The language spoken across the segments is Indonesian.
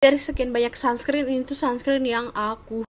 Dari sekian banyak sunscreen, ini tuh sunscreen yang aku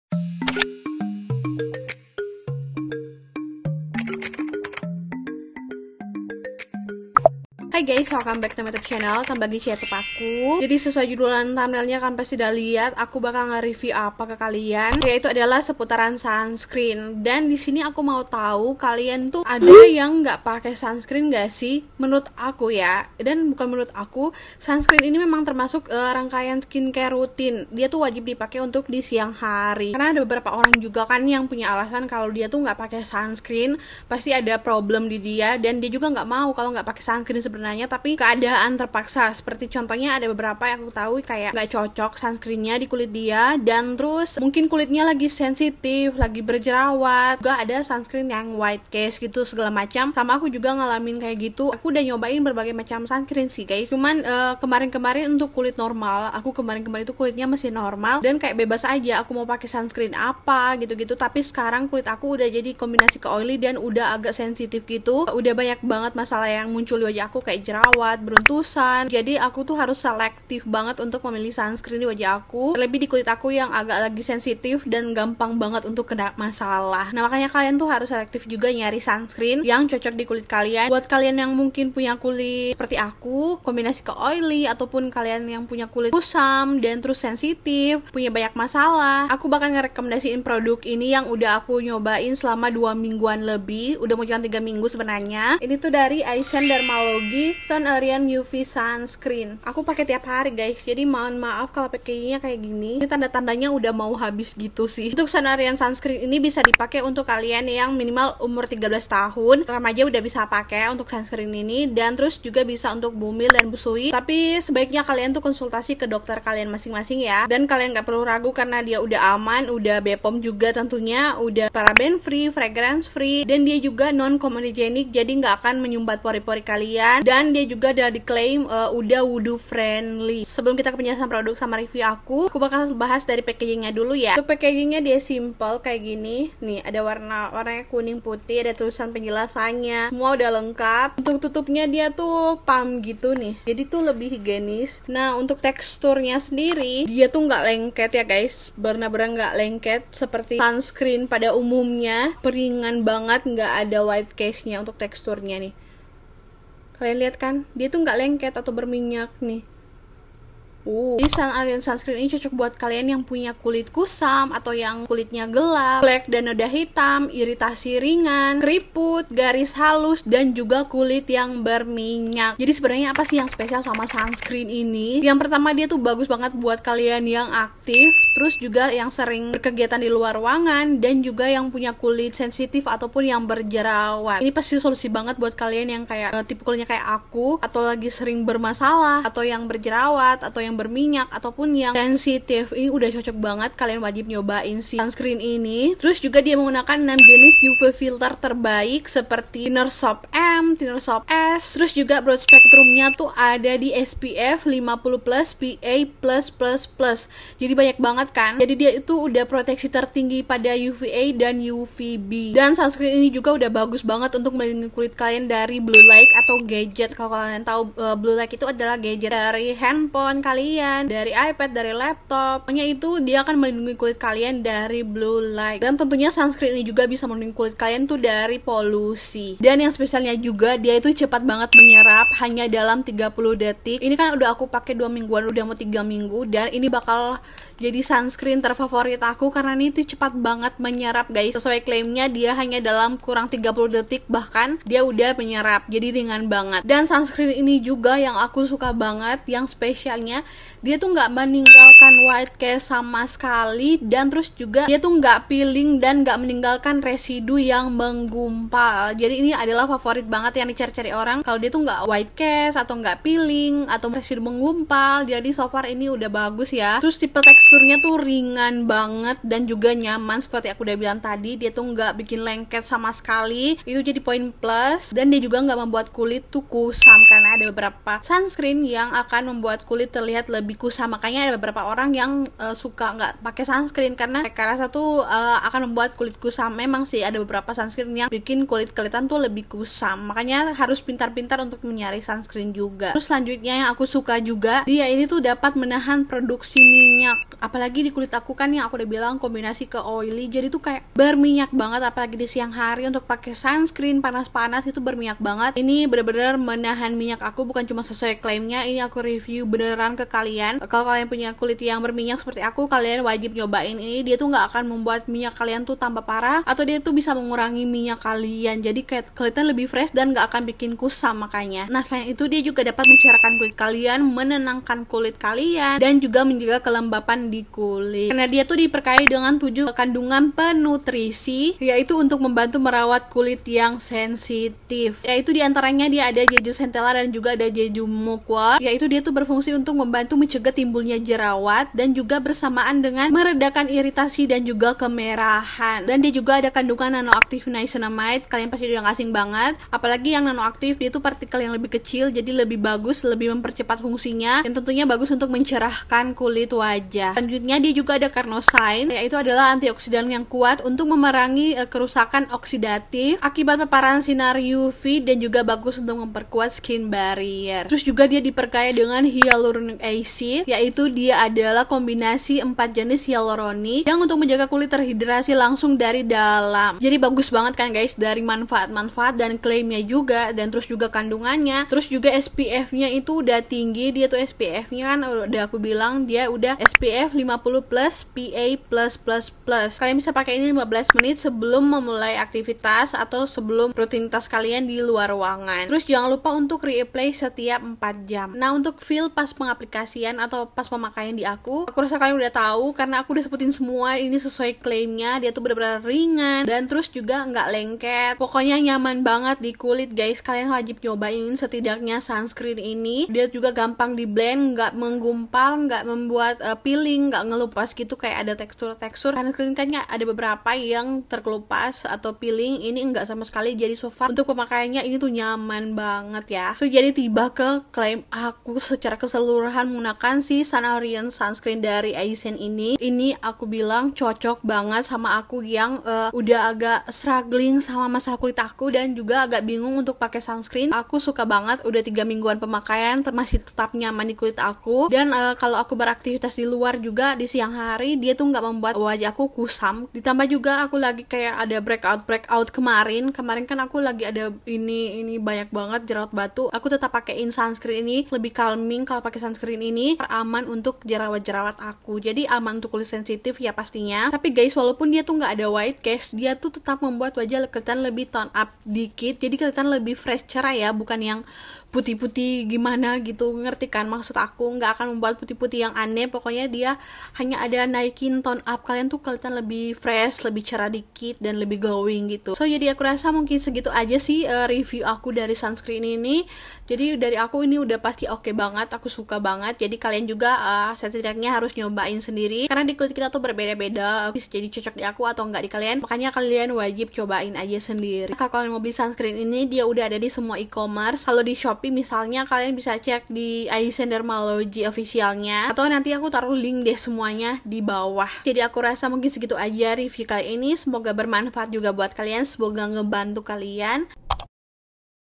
Hai guys, welcome back to my YouTube channel. Kembali lagi di YouTube aku. Jadi sesuai judul dan thumbnailnya kan pasti udah lihat, aku bakal nge-review apa ke kalian, yaitu adalah seputaran sunscreen. Dan di sini aku mau tahu kalian tuh ada yang nggak pakai sunscreen nggak sih? Menurut aku ya, dan bukan menurut aku, sunscreen ini memang termasuk rangkaian skincare rutin. Dia tuh wajib dipakai untuk di siang hari. Karena ada beberapa orang juga kan yang punya alasan kalau dia tuh nggak pakai sunscreen pasti ada problem di dia, dan dia juga nggak mau kalau nggak pakai sunscreen sebenarnya, tapi keadaan terpaksa. Seperti contohnya ada beberapa yang aku tahu kayak nggak cocok sunscreennya di kulit dia, dan terus mungkin kulitnya lagi sensitif, lagi berjerawat. Juga ada sunscreen yang white cast gitu segala macam. Sama aku juga ngalamin kayak gitu. Aku udah nyobain berbagai macam sunscreen sih guys. Cuman kemarin-kemarin untuk kulit normal, aku kemarin-kemarin itu kulitnya masih normal dan kayak bebas aja aku mau pakai sunscreen apa gitu-gitu. Tapi sekarang kulit aku udah jadi kombinasi ke oily dan udah agak sensitif gitu. Udah banyak banget masalah yang muncul di wajah aku kayak jerawat, beruntusan. Jadi aku tuh harus selektif banget untuk memilih sunscreen di wajah aku, terlebih di kulit aku yang agak lagi sensitif dan gampang banget untuk kena masalah. Nah makanya kalian tuh harus selektif juga nyari sunscreen yang cocok di kulit kalian. Buat kalian yang mungkin punya kulit seperti aku, kombinasi ke oily, ataupun kalian yang punya kulit kusam dan terus sensitif, punya banyak masalah, aku bakal ngerekomendasiin produk ini yang udah aku nyobain selama 2 mingguan lebih. Udah mau jalan 3 minggu sebenarnya. Ini tuh dari Aisen Dermalogy Sun Aryan UV Sunscreen. Aku pakai tiap hari guys, jadi mohon maaf kalau pakainya kayak gini. Ini tanda-tandanya udah mau habis gitu sih. Untuk Sun Aryan Sunscreen ini bisa dipakai untuk kalian yang minimal umur 13 tahun. Remaja udah bisa pakai untuk sunscreen ini, dan terus juga bisa untuk bumil dan busui. Tapi sebaiknya kalian tuh konsultasi ke dokter kalian masing-masing ya. Dan kalian gak perlu ragu karena dia udah aman, udah BPOM juga tentunya, udah paraben free, fragrance free, dan dia juga non comedogenic, jadi nggak akan menyumbat pori-pori kalian. Dan dia juga udah diklaim udah wudu friendly. Sebelum kita ke penjelasan produk sama review aku bakal bahas dari packagingnya dulu ya. Untuk packagingnya dia simple kayak gini. Nih ada warnanya kuning putih, ada tulisan penjelasannya, semua udah lengkap. Untuk tutupnya dia tuh palm gitu nih, jadi tuh lebih higienis. Nah untuk teksturnya sendiri dia tuh nggak lengket ya guys, benar-benar nggak lengket seperti sunscreen pada umumnya. Peringan banget, nggak ada white case-nya untuk teksturnya nih. Kalian lihat kan, dia tuh nggak lengket atau berminyak nih. Jadi Sun Aryan Sunscreen ini cocok buat kalian yang punya kulit kusam atau yang kulitnya gelap, flek dan noda hitam, iritasi ringan, keriput, garis halus, dan juga kulit yang berminyak. Jadi sebenarnya apa sih yang spesial sama sunscreen ini? Yang pertama, dia tuh bagus banget buat kalian yang aktif, terus juga yang sering berkegiatan di luar ruangan, dan juga yang punya kulit sensitif ataupun yang berjerawat. Ini pasti solusi banget buat kalian yang kayak tipe kulitnya kayak aku, atau lagi sering bermasalah, atau yang berjerawat, atau yang berminyak, ataupun yang sensitif. Ini udah cocok banget, kalian wajib nyobain si sunscreen ini. Terus juga dia menggunakan 6 jenis UV filter terbaik seperti Thinner Soft M, Thinner Soft S. Terus juga broad spektrumnya tuh ada di SPF 50+, PA+++. Jadi banyak banget kan. Jadi dia itu udah proteksi tertinggi pada UVA dan UVB. Dan sunscreen ini juga udah bagus banget untuk melindungi kulit kalian dari blue light atau gadget. Kalau kalian tahu blue light itu adalah gadget dari handphone kalian, dari iPad, dari laptop. Pokoknya itu dia akan melindungi kulit kalian dari blue light. Dan tentunya sunscreen ini juga bisa melindungi kulit kalian tuh dari polusi. Dan yang spesialnya juga dia itu cepat banget menyerap hanya dalam 30 detik. Ini kan udah aku pakai 2 mingguan, udah mau 3 minggu, dan ini bakal jadi sunscreen terfavorit aku karena ini tuh cepat banget menyerap guys. Sesuai klaimnya dia hanya dalam kurang 30 detik bahkan dia udah menyerap, jadi ringan banget. Dan sunscreen ini juga yang aku suka banget, yang spesialnya dia tuh nggak meninggalkan white cast sama sekali, dan terus juga dia tuh nggak peeling dan nggak meninggalkan residu yang menggumpal. Jadi ini adalah favorit banget yang dicari-cari orang, kalau dia tuh nggak white cast atau nggak peeling atau residu menggumpal. Jadi so far ini udah bagus ya. Terus tipe tekstur teksturnya tuh ringan banget dan juga nyaman seperti aku udah bilang tadi. Dia tuh nggak bikin lengket sama sekali, itu jadi poin plus. Dan dia juga nggak membuat kulit tuh kusam, karena ada beberapa sunscreen yang akan membuat kulit terlihat lebih kusam. Makanya ada beberapa orang yang suka nggak pakai sunscreen karena mereka rasa tuh akan membuat kulit kusam. Memang sih ada beberapa sunscreen yang bikin kulit kelihatan tuh lebih kusam, makanya harus pintar-pintar untuk mencari sunscreen juga. Terus selanjutnya yang aku suka juga, dia ini tuh dapat menahan produksi minyak. Apalagi di kulit aku kan yang aku udah bilang kombinasi ke oily, jadi tuh kayak berminyak banget. Apalagi di siang hari untuk pakai sunscreen panas-panas itu berminyak banget. Ini bener-bener menahan minyak aku, bukan cuma sesuai klaimnya. Ini aku review beneran ke kalian. Kalau kalian punya kulit yang berminyak seperti aku, kalian wajib nyobain ini. Dia tuh nggak akan membuat minyak kalian tuh tambah parah, atau dia tuh bisa mengurangi minyak kalian, jadi kayak kelihatan lebih fresh dan nggak akan bikin kusam makanya. Nah, selain itu dia juga dapat mencerahkan kulit kalian, menenangkan kulit kalian, dan juga menjaga kelembapan di kulit. Karena dia tuh diperkaya dengan 7 kandungan penutrisi, yaitu untuk membantu merawat kulit yang sensitif. Yaitu diantaranya dia ada jeju centella dan juga ada jeju mugwort, yaitu dia tuh berfungsi untuk membantu mencegah timbulnya jerawat dan juga bersamaan dengan meredakan iritasi dan juga kemerahan. Dan dia juga ada kandungan nanoaktif niacinamide, kalian pasti udah gak asing banget. Apalagi yang nanoaktif, dia tuh partikel yang lebih kecil, jadi lebih bagus, lebih mempercepat fungsinya, dan tentunya bagus untuk mencerahkan kulit wajah. Selanjutnya dia juga ada carnosine, yaitu adalah antioksidan yang kuat untuk memerangi kerusakan oksidatif akibat paparan sinar UV, dan juga bagus untuk memperkuat skin barrier. Terus juga dia diperkaya dengan hyaluronic acid, yaitu dia adalah kombinasi 4 jenis hyaluronik yang untuk menjaga kulit terhidrasi langsung dari dalam. Jadi bagus banget kan guys, dari manfaat-manfaat dan klaimnya juga, dan terus juga kandungannya. Terus juga SPF-nya itu udah tinggi. Dia tuh SPF-nya kan udah aku bilang dia udah SPF 50 plus PA+++. Kalian bisa pakai ini 15 menit sebelum memulai aktivitas atau sebelum rutinitas kalian di luar ruangan. Terus jangan lupa untuk reapply setiap 4 jam. Nah, untuk feel pas pengaplikasian atau pas pemakaian di aku rasa kalian udah tahu karena aku udah sebutin semua. Ini sesuai klaimnya, dia tuh benar-benar ringan dan terus juga nggak lengket. Pokoknya nyaman banget di kulit guys. Kalian wajib nyobain setidaknya sunscreen ini. Dia juga gampang di blend, nggak menggumpal, nggak membuat peeling, nggak ngelupas gitu kayak ada tekstur-tekstur. Sunscreen kan ada beberapa yang terkelupas atau peeling, ini enggak sama sekali. Jadi so far untuk pemakaiannya ini tuh nyaman banget ya. So jadi tiba ke klaim aku secara keseluruhan menggunakan si Sun-Orient sunscreen dari Aisen ini. Ini aku bilang cocok banget sama aku yang udah agak struggling sama masalah kulit aku dan juga agak bingung untuk pakai sunscreen. Aku suka banget, udah 3 mingguan pemakaian masih tetap nyaman di kulit aku. Dan kalau aku beraktivitas di luar juga di siang hari, dia tuh nggak membuat wajah aku kusam. Ditambah juga aku lagi kayak ada breakout kemarin kan aku lagi ada ini banyak banget jerawat batu. Aku tetap pakein sunscreen ini, lebih calming kalau pakai sunscreen ini, aman untuk jerawat aku. Jadi aman untuk kulit sensitif ya pastinya. Tapi guys, walaupun dia tuh nggak ada white cast, dia tuh tetap membuat wajah kelihatan lebih tone up dikit. Jadi kelihatan lebih fresh, cerah ya, bukan yang putih-putih gimana gitu, ngerti kan maksud aku? Nggak akan membuat putih-putih yang aneh. Pokoknya dia hanya ada naikin tone up kalian tuh kelihatan lebih fresh, lebih cerah dikit, dan lebih glowing gitu. So jadi aku rasa mungkin segitu aja sih review aku dari sunscreen ini. Jadi dari aku ini udah pasti oke banget, aku suka banget. Jadi kalian juga setidaknya harus nyobain sendiri, karena di kulit kita tuh berbeda-beda, bisa jadi cocok di aku atau enggak di kalian. Makanya kalian wajib cobain aja sendiri. Kalau kalian mau beli sunscreen ini, dia udah ada di semua e-commerce. Kalau di Shopee misalnya, kalian bisa cek di Aisen Dermalogy officialnya, atau nanti aku taruh link deh semuanya di bawah. Jadi aku rasa mungkin segitu aja review kali ini. Semoga bermanfaat juga buat kalian, semoga ngebantu kalian.